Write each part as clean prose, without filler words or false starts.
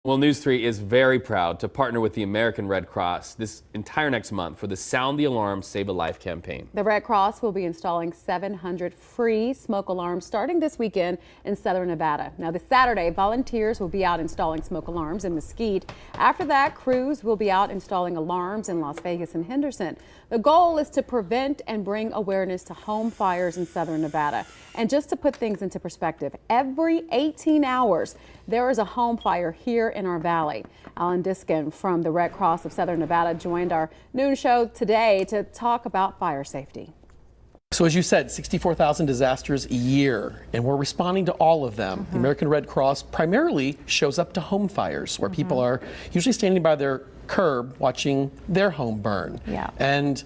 Well, News 3 is very proud to partner with the American Red Cross this entire next month for the Sound the Alarm, Save a Life campaign. The Red Cross will be installing 700 free smoke alarms starting this weekend in southern Nevada. Now, this Saturday, volunteers will be out installing smoke alarms in Mesquite. After that, crews will be out installing alarms in Las Vegas and Henderson. The goal is to prevent and bring awareness to home fires in southern Nevada. And just to put things into perspective, every 18 hours, there is a home fire here in our valley. Alan Diskin from the Red Cross of Southern Nevada joined our noon show today to talk about fire safety. So as you said, 64,000 disasters a year, and we're responding to all of them. The American Red Cross primarily shows up to home fires where people are usually standing by their curb watching their home burn. And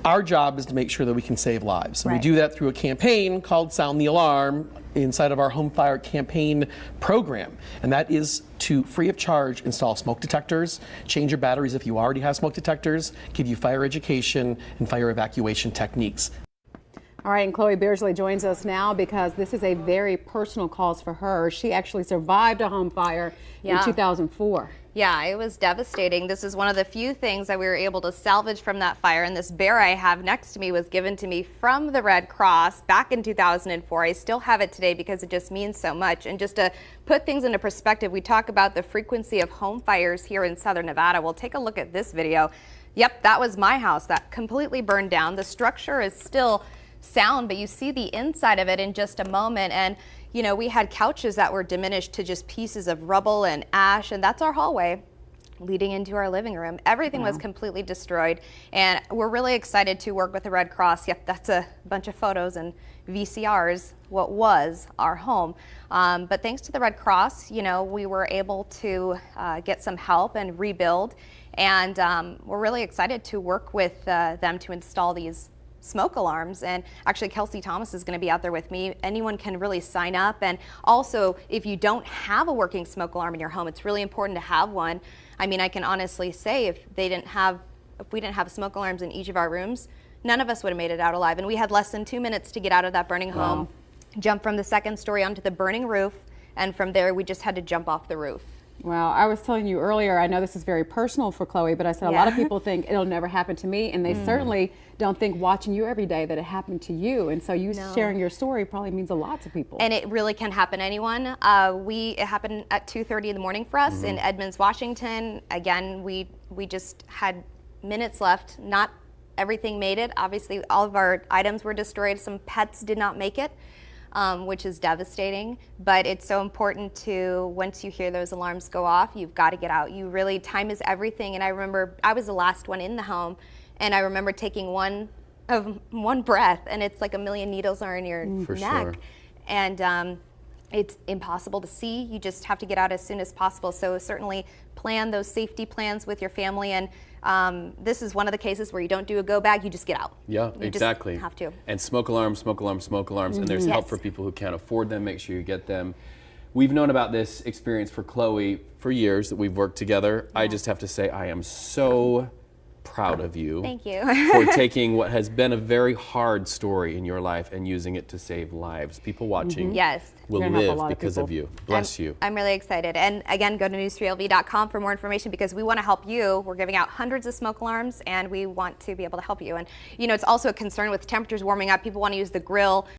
our job is to make sure that we can save lives. And we do that through a campaign called Sound the Alarm inside of our Home Fire Campaign program. And that is to, free of charge, install smoke detectors, change your batteries if you already have smoke detectors, give you fire education and fire evacuation techniques. All right, and Chloe Beardsley joins us now because this is a very personal cause for her. She actually survived a home fire in 2004. Yeah, it was devastating. This is one of the few things that we were able to salvage from that fire. And this bear I have next to me was given to me from the Red Cross back in 2004. I still have it today because it just means so much. And just to put things into perspective, we talk about the frequency of home fires here in southern Nevada. We'll take a look at this video. Yep, that was my house that completely burned down. The structure is still sound, but you see the inside of it in just a moment. And you know, we had couches that were diminished to just pieces of rubble and ash, and that's our hallway leading into our living room. Everything was completely destroyed, and we're really excited to work with the Red Cross. Yep, that's a bunch of photos and VCRs, what was our home. But thanks to the Red Cross, you know, we were able to get some help and rebuild, and we're really excited to work with them to install these smoke alarms. And actually Kelsey Thomas is going to be out there with me. Anyone can really sign up. And also, if you don't have a working smoke alarm in your home, it's really important to have one. I mean, I can honestly say if we didn't have smoke alarms in each of our rooms, none of us would have made it out alive. And we had less than 2 minutes to get out of that burning home, jump from the second story onto the burning roof, and from there we just had to jump off the roof. Well, I was telling you earlier, I know this is very personal for Chloe, but I said a lot of people think it'll never happen to me, and they certainly don't think watching you every day that it happened to you. And so you sharing your story probably means a lot to people. And it really can happen to anyone. It happened at 2:30 in the morning for us in Edmonds, Washington. Again, we just had minutes left. Not everything made it. Obviously, all of our items were destroyed. Some pets did not make it. Which is devastating, but it's so important to, once you hear those alarms go off, you've got to get out. Time is everything. And I remember I was the last one in the home, and I remember taking one breath, and it's like a million needles are in your neck. And it's impossible to see. You just have to get out as soon as possible. So certainly plan those safety plans with your family. And this is one of the cases where you don't do a go bag, you just get out. Yeah, you exactly. Just have to. And smoke alarms, smoke alarms, smoke alarms. And there's help for people who can't afford them. Make sure you get them. We've known about this experience for Chloe for years that we've worked together. I just have to say I am so proud of you. Thank you. For taking what has been a very hard story in your life and using it to save lives. People watching will live because of you. Bless you. I'm really excited. And again, go to news3lv.com for more information because we want to help you. We're giving out hundreds of smoke alarms and we want to be able to help you. And you know, it's also a concern with temperatures warming up. People want to use the grill.